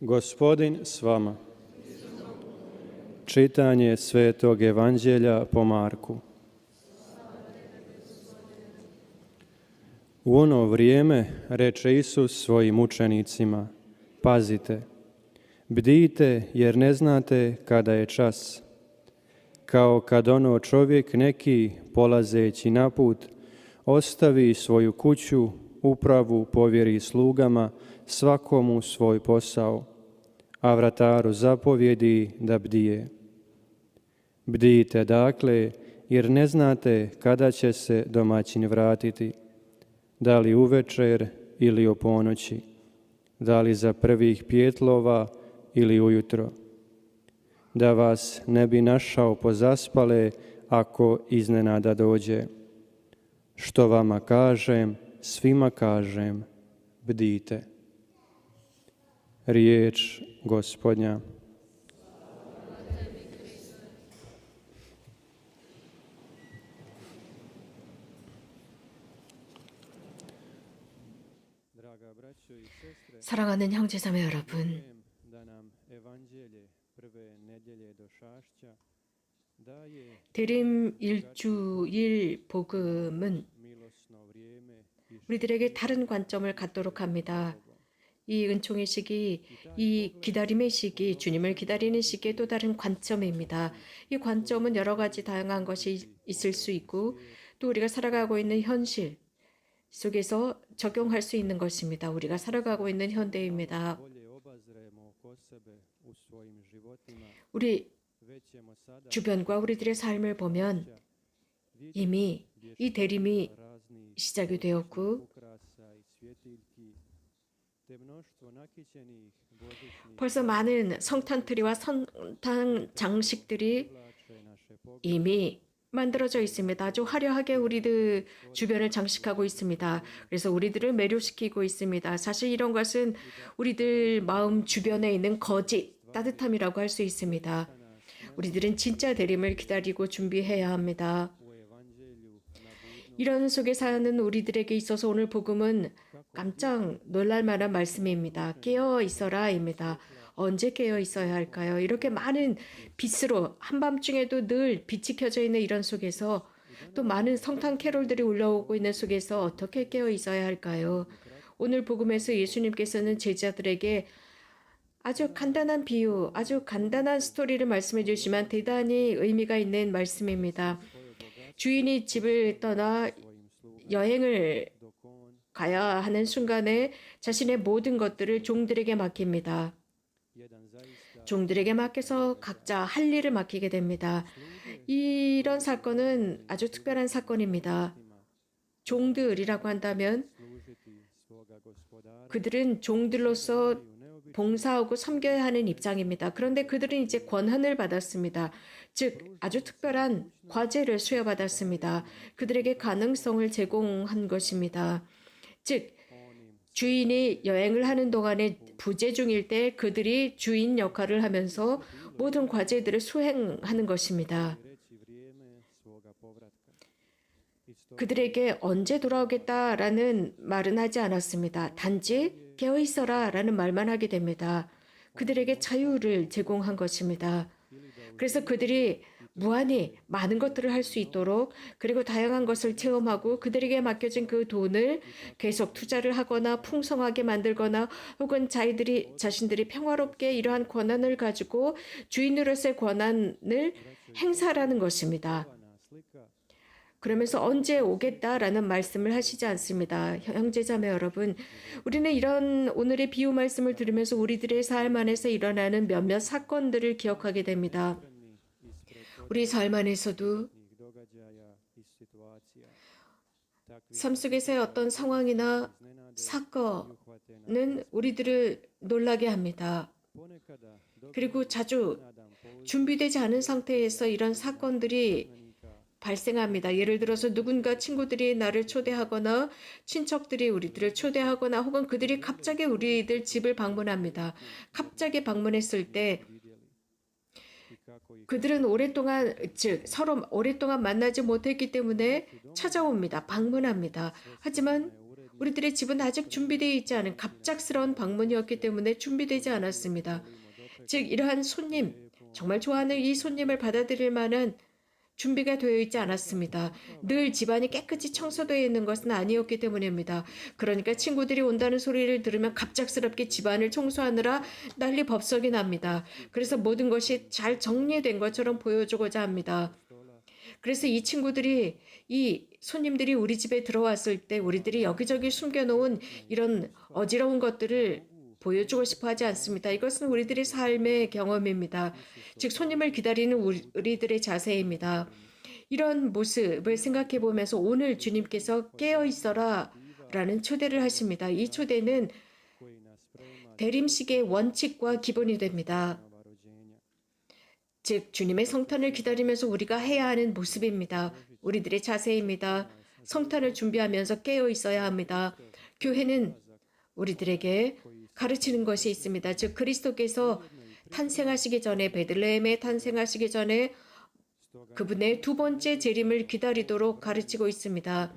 Gospodin s vama. Čitanje Svetog Evanđelja po Marku. U ono vrijeme reče Isus svojim učenicima: Pazite, bdijte jer ne znate kada je čas. Kao kad ono čovjek neki, polazeći na put, ostavi svoju kuću, upravu povjeri slugama, svakomu svoj posao, a vrataru zapovjedi da bdije. Bdijte dakle, jer ne znate kada će se domaćin vratiti, da li uvečer ili o ponoći, da li za prvih pjetlova ili ujutro, da vas ne bi našao pozaspale ako iznenada dođe. Što vama kažem, svima kažem, bdijte. Riječ Gospodnja. 사랑하는 형제자매 여러분, 대림 일주일 복음은 우리들에게 다른 관점을 갖도록 합니다. 이 은총의 시기, 이 기다림의 시기, 주님을 기다리는 시기의 또 다른 관점입니다. 이 관점은 여러 가지 다양한 것이 있을 수 있고 또 우리가 살아가고 있는 현실 속에서 적용할 수 있는 것입니다. 우리가 살아가고 있는 현대입니다. 우리 주변과 우리들의 삶을 보면 이미 이 대림이 시작이 되었고 벌써 많은 성탄트리와 성탄 장식들이 이미 만들어져 있습니다. 아주 화려하게 우리들 주변을 장식하고 있습니다. 그래서 우리들을 매료시키고 있습니다. 사실 이런 것은 우리들 마음 주변에 있는 거짓, 따뜻함이라고 할 수 있습니다. 우리들은 진짜 대림을 기다리고 준비해야 합니다. 이런 속에 사는 우리들에게 있어서 오늘 복음은 깜짝 놀랄 만한 말씀입니다. 깨어 있어라입니다. 언제 깨어 있어야 할까요? 이렇게 많은 빛으로 한밤중에도 늘 빛이 켜져 있는 이런 속에서 또 많은 성탄 캐롤들이 올라오고 있는 속에서 어떻게 깨어 있어야 할까요? 오늘 복음에서 예수님께서는 제자들에게 아주 간단한 비유, 아주 간단한 스토리를 말씀해 주시지만 대단히 의미가 있는 말씀입니다. 주인이 집을 떠나 여행을 가야 하는 순간에 자신의 모든 것들을 종들에게 맡깁니다. 종들에게 맡겨서 각자 할 일을 맡기게 됩니다. 이런 사건은 아주 특별한 사건입니다. 종들이라고 한다면 그들은 종들로서 봉사하고 섬겨야 하는 입장입니다. 그런데 그들은 이제 권한을 받았습니다. 즉 아주 특별한 과제를 수여받았습니다. 그들에게 가능성을 제공한 것입니다. 즉 주인이 여행을 하는 동안에 부재 중일 때 그들이 주인 역할을 하면서 모든 과제들을 수행하는 것입니다. 그들에게 언제 돌아오겠다라는 말은 하지 않았습니다. 단지 깨어있어라 라는 말만 하게 됩니다. 그들에게 자유를 제공한 것입니다. 그래서 그들이 무한히 많은 것들을 할 수 있도록 그리고 다양한 것을 체험하고 그들에게 맡겨진 그 돈을 계속 투자를 하거나 풍성하게 만들거나 혹은 자신들이 평화롭게 이러한 권한을 가지고 주인으로서의 권한을 행사하라는 것입니다. 그러면서 언제 오겠다라는 말씀을 하시지 않습니다. 형제자매 여러분, 우리는 이런 오늘의 비유 말씀을 들으면서 우리들의 삶 안에서 일어나는 몇몇 사건들을 기억하게 됩니다. 우리 삶 안에서도 삶 속에서의 어떤 상황이나 사건은 우리들을 놀라게 합니다. 그리고 자주 준비되지 않은 상태에서 이런 사건들이 발생합니다. 예를 들어서 누군가 친구들이 나를 초대하거나 친척들이 우리들을 초대하거나 혹은 그들이 갑자기 우리들 집을 방문합니다. 갑자기 방문했을 때 그들은 서로 오랫동안 만나지 못했기 때문에 찾아옵니다. 방문합니다. 하지만 우리들의 집은 아직 준비되어 있지 않은 갑작스러운 방문이었기 때문에 준비되지 않았습니다. 즉 이러한 손님, 정말 좋아하는 이 손님을 받아들일 만한 준비가 되어 있지 않았습니다. 늘 집안이 깨끗이 청소되어 있는 것은 아니었기 때문입니다. 그러니까 친구들이 온다는 소리를 들으면 갑작스럽게 집안을 청소하느라 난리법석이 납니다. 그래서 모든 것이 잘 정리된 것처럼 보여주고자 합니다. 그래서 이 손님들이 우리 집에 들어왔을 때 우리들이 여기저기 숨겨놓은 이런 어지러운 것들을 보여주고 싶어 하지 않습니다. 이것은 우리들의 삶의 경험입니다. 즉, 손님을 기다리는 우리들의 자세입니다. 이런 모습을 생각해 보면서 오늘 주님께서 깨어 있어라 라는 초대를 하십니다. 이 초대는 대림식의 원칙과 기본이 됩니다. 즉 주님의 성탄을 기다리면서 우리가 해야 하는 모습입니다. 우리들의 자세입니다. 성탄을 준비하면서 깨어 있어야 합니다. 교회는 우리들에게 가르치는 것이 있습니다. 즉 그리스도께서 탄생하시기 전에 베들레헴에 탄생하시기 전에 그분의 두 번째 재림을 기다리도록 가르치고 있습니다.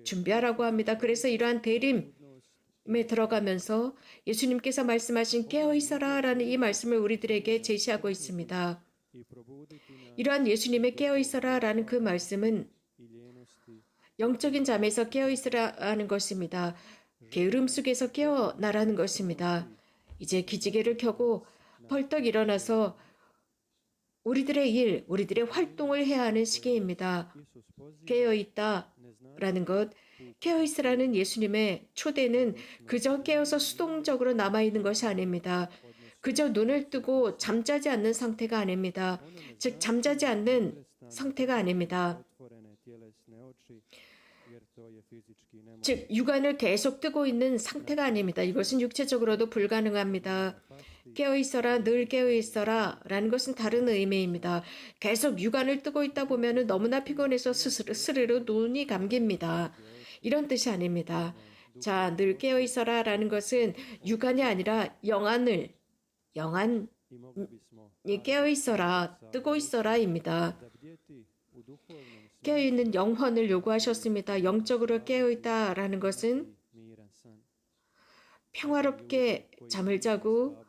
준비하라고 합니다. 그래서 이러한 대림에 들어가면서 예수님께서 말씀하신 깨어 있어라 라는 이 말씀을 우리들에게 제시하고 있습니다. 이러한 예수님의 깨어 있어라 라는 그 말씀은 영적인 잠에서 깨어 있으라는 것입니다. 게으름 속에서 깨어나라는 것입니다. 이제 기지개를 켜고 벌떡 일어나서 우리들의 일, 우리들의 활동을 해야 하는 시기입니다. 깨어있다라는 것, 깨어있으라는 예수님의 초대는 그저 깨어서 수동적으로 남아있는 것이 아닙니다. 그저 눈을 뜨고 잠자지 않는 상태가 아닙니다. 즉 잠자지 않는 상태가 아닙니다. 즉 육안을 계속 뜨고 있는 상태가 아닙니다. 이것은 육체적으로도 불가능합니다. 깨어있어라, 늘 깨어있어라 라는 것은 다른 의미입니다. 계속 육안을 뜨고 있다 보면 너무나 피곤해서 스르르 눈이 감깁니다. 이런 뜻이 아닙니다. 자, 늘 깨어있어라 라는 것은 육안이 아니라 영안이 깨어있어라, 뜨고 있어라입니다. 깨어있는 영혼을 요구하셨습니다. 영적으로 깨어있다라는 것은 평화롭게 잠을 자고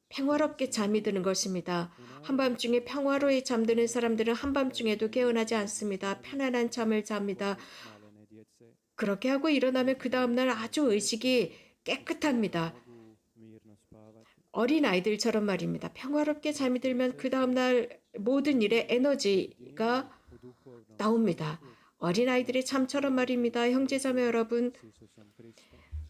평화롭게 잠이 드는 것입니다. 한밤중에 평화로이 잠드는 사람들은 한밤중에도 깨어나지 않습니다. 편안한 잠을 잡니다. 그렇게 하고 일어나면 그 다음날 아주 의식이 깨끗합니다. 어린 아이들처럼 말입니다. 평화롭게 잠이 들면 그 다음날 모든 일에 에너지가 나옵니다. 어린아이들의 잠처럼 말입니다. 형제자매 여러분,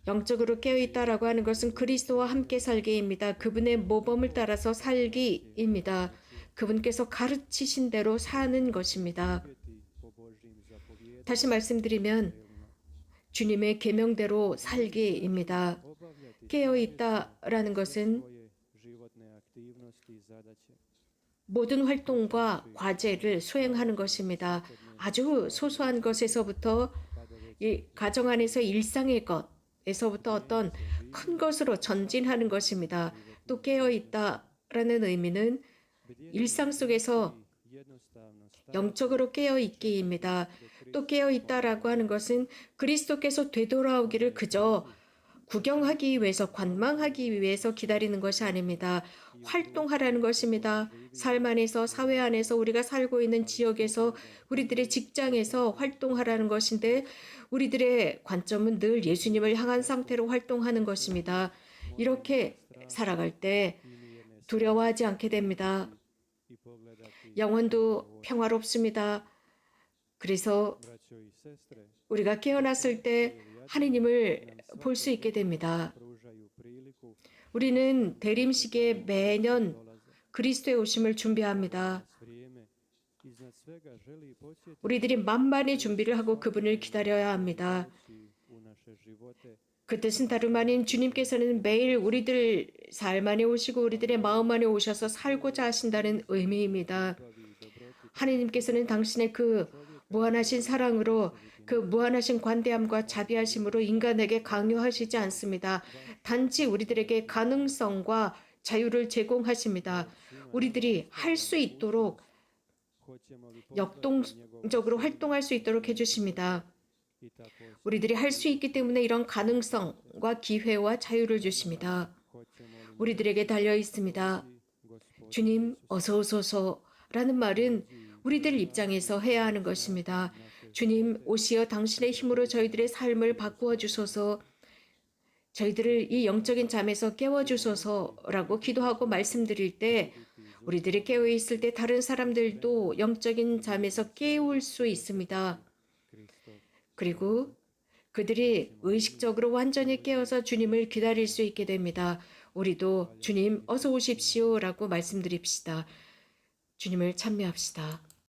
영적으로 깨어있다라고 하는 것은 그리스도와 함께 살기입니다. 그분의 모범을 따라서 살기입니다. 그분께서 가르치신 대로 사는 것입니다. 다시 말씀드리면 주님의 계명대로 살기입니다. 깨어있다라는 것은 모든 활동과 과제를 수행하는 것입니다. 아주 소소한 것에서부터 이 가정 안에서 일상의 것에서부터 어떤 큰 것으로 전진하는 것입니다. 또 깨어있다라는 의미는 일상 속에서 영적으로 깨어있기입니다. 또 깨어있다라고 하는 것은 그리스도께서 되돌아오기를 그저 구경하기 위해서, 관망하기 위해서 기다리는 것이 아닙니다. 활동하라는 것입니다. 삶 안에서, 사회 안에서, 우리가 살고 있는 지역에서, 우리들의 직장에서 활동하라는 것인데 우리들의 관점은 늘 예수님을 향한 상태로 활동하는 것입니다. 이렇게 살아갈 때 두려워하지 않게 됩니다. 영혼도 평화롭습니다. 그래서 우리가 깨어났을 때 하느님을 볼 수 있게 됩니다. 우리는 대림식에 매년 그리스도의 오심을 준비합니다. 우리들이 만반의 준비를 하고 그분을 기다려야 합니다. 그 뜻은 다름 아닌 주님께서는 매일 우리들 삶 안에 오시고 우리들의 마음 안에 오셔서 살고자 하신다는 의미입니다. 하느님께서는 당신의 그 무한하신 사랑으로, 그 무한하신 관대함과 자비하심으로 인간에게 강요하시지 않습니다. 단지 우리들에게 가능성과 자유를 제공하십니다. 우리들이 할 수 있도록 역동적으로 활동할 수 있도록 해주십니다. 우리들이 할 수 있기 때문에 이런 가능성과 기회와 자유를 주십니다. 우리들에게 달려 있습니다. 주님, 어서 오소서라는 말은 우리들 입장에서 해야 하는 것입니다. 주님, 오시어 당신의 힘으로 저희들의 삶을 바꾸어 주소서, 저희들을 이 영적인 잠에서 깨워 주소서라고 기도하고 말씀드릴 때 우리들이 깨어 있을 때 다른 사람들도 영적인 잠에서 깨울 수 있습니다. 그리고 그들이 의식적으로 완전히 깨어서 주님을 기다릴 수 있게 됩니다. 우리도 주님 어서 오십시오라고 말씀드립시다. 주님을 찬미합시다.